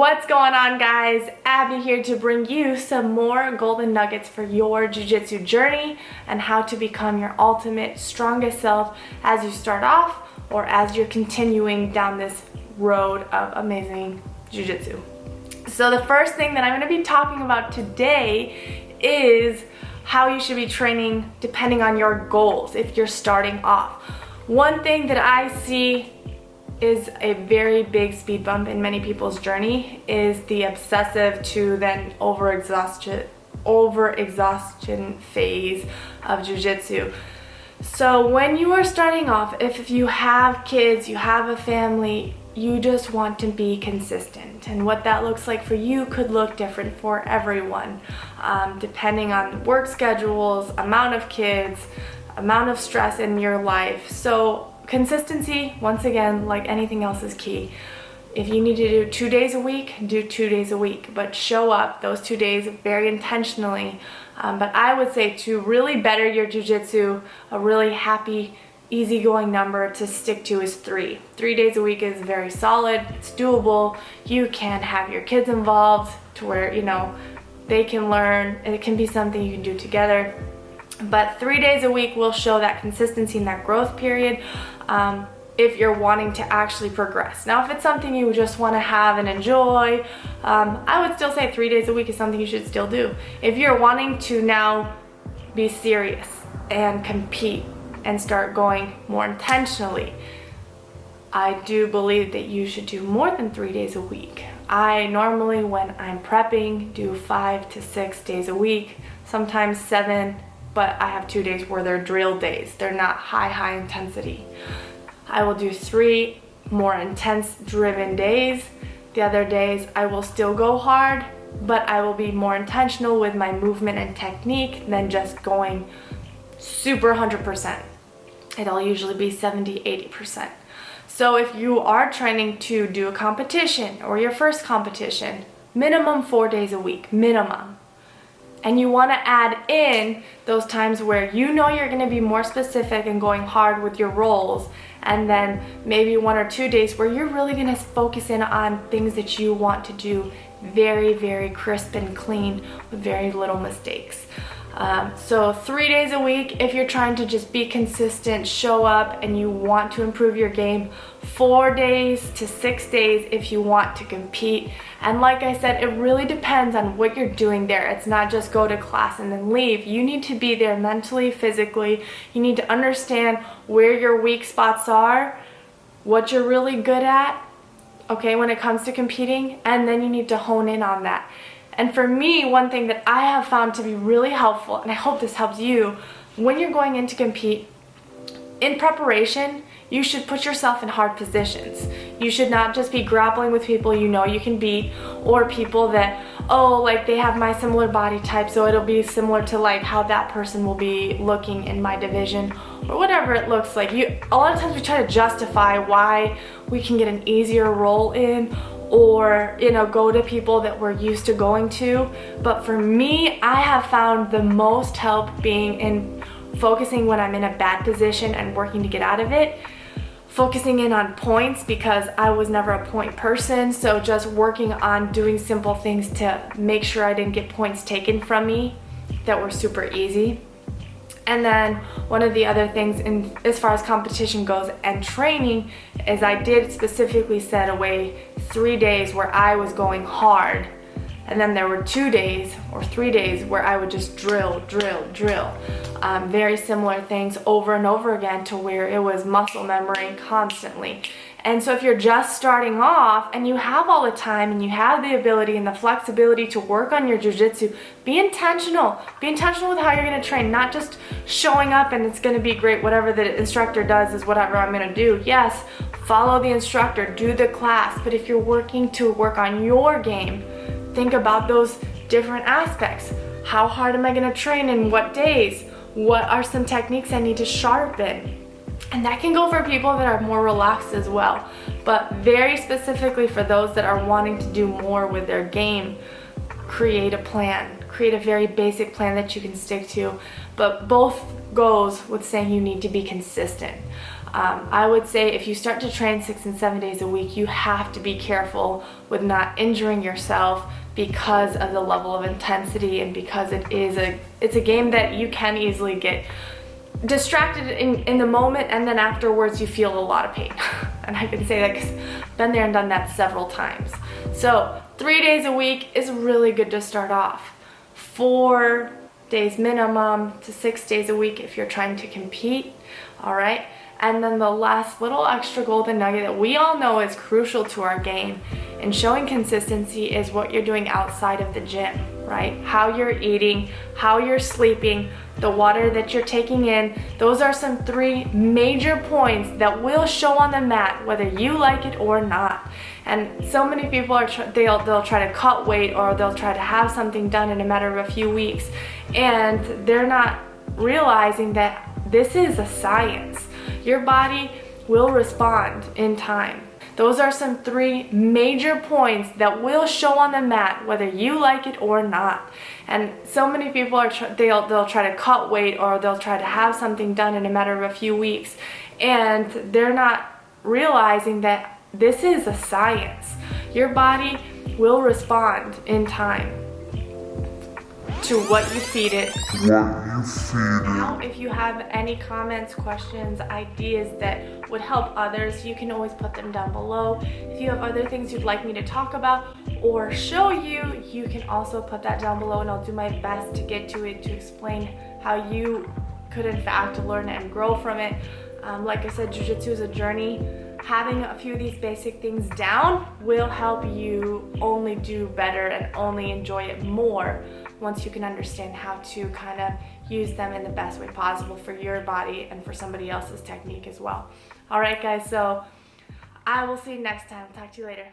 What's going on, guys? Abby here to bring you some more golden nuggets for your jiu-jitsu journey and how to become your ultimate strongest self as you start off or as you're continuing down this road of amazing jiu-jitsu. So the first thing that I'm going to be talking about today is how you should be training depending on your goals if you're starting off. One thing that I see is a very big speed bump in many people's journey is the obsessive to then overexhaustion phase of jiu-jitsu. So when you are starting off, if you have kids, you have a family, you just want to be consistent, and what that looks like for you could look different for everyone, depending on work schedules, amount of kids, amount of stress in your life. So consistency, once again, like anything else, is key. If you need to do 2 days a week, do 2 days a week, but show up those 2 days very intentionally. But I would say to really better your jiu-jitsu, a really happy, easygoing number to stick to is 3. 3 days a week is very solid. It's doable. You can have your kids involved to where, they can learn. It can be something you can do together. But 3 days a week will show that consistency in that growth period if you're wanting to actually progress. Now, if it's something you just want to have and enjoy, I would still say 3 days a week is something you should still do. If you're wanting to now be serious and compete and start going more intentionally, I do believe that you should do more than 3 days a week. I normally, when I'm prepping, do 5 to 6 days a week, sometimes 7, but I have 2 days where they're drill days. They're not high intensity. I will do 3 more intense driven days. The other days I will still go hard, but I will be more intentional with my movement and technique than just going super 100%. It'll usually be 70-80%. So if you are training to do a competition or your first competition, minimum 4 days a week, minimum. And you want to add in those times where you're going to be more specific and going hard with your rolls, and then maybe 1 or 2 days where you're really going to focus in on things that you want to do very, very crisp and clean with very little mistakes. So 3 days a week if you're trying to just be consistent, show up, and you want to improve your game. 4 days to 6 days if you want to compete. And like I said, it really depends on what you're doing there. It's not just go to class and then leave. You need to be there mentally, physically. You need to understand where your weak spots are, what you're really good at, okay, when it comes to competing, and then you need to hone in on that. And for me, one thing that I have found to be really helpful, and I hope this helps you, when you're going in to compete, in preparation, you should put yourself in hard positions. You should not just be grappling with people you know you can beat, or people that, they have my similar body type, so it'll be similar to like how that person will be looking in my division, or whatever it looks like. A lot of times we try to justify why we can get an easier roll in, or go to people that we're used to going to. But for me, I have found the most help being in focusing when I'm in a bad position and working to get out of it, focusing in on points, because I was never a point person, so just working on doing simple things to make sure I didn't get points taken from me that were super easy. And then one of the other things as far as competition goes and training is I did specifically set away 3 days where I was going hard, and then there were 2 days or 3 days where I would just drill. Very similar things over and over again to where it was muscle memory constantly. And so if you're just starting off and you have all the time and you have the ability and the flexibility to work on your jiu-jitsu, be intentional. Be intentional with how you're going to train, not just showing up and it's going to be great, whatever the instructor does is whatever I'm going to do. Yes, follow the instructor, do the class, but if you're working to work on your game, think about those different aspects. How hard am I going to train and what days? What are some techniques I need to sharpen? And that can go for people that are more relaxed as well. But very specifically for those that are wanting to do more with their game, create a plan. Create a very basic plan that you can stick to. But both goes with saying you need to be consistent. I would say if you start to train 6 and 7 days a week, you have to be careful with not injuring yourself because of the level of intensity and because it's a game that you can easily get distracted in the moment, and then afterwards you feel a lot of pain. And I can say that because I've been there and done that several times. So 3 days a week is really good to start off. 4 days minimum to 6 days a week if you're trying to compete, all right? And then the last little extra golden nugget that we all know is crucial to our game and showing consistency is what you're doing outside of the gym, right? How you're eating, how you're sleeping, the water that you're taking in. Those are some 3 major points that will show on the mat whether you like it or not. And so many people they'll try to cut weight or they'll try to have something done in a matter of a few weeks, and they're not realizing that this is a science. Your body will respond in time. Those are some 3 major points that will show on the mat whether you like it or not. And so many people they'll try to cut weight or they'll try to have something done in a matter of a few weeks, and they're not realizing that this is a science. Your body will respond in time to what you feed it. Now, if you have any comments, questions, ideas that would help others, you can always put them down below. If you have other things you'd like me to talk about or show you, you can also put that down below, and I'll do my best to get to it to explain how you could in fact learn and grow from it. Like I said, jiu-jitsu is a journey. Having a few of these basic things down will help you only do better and only enjoy it more once you can understand how to kind of use them in the best way possible for your body and for somebody else's technique as well. All right, guys, so I will see you next time. Talk to you later.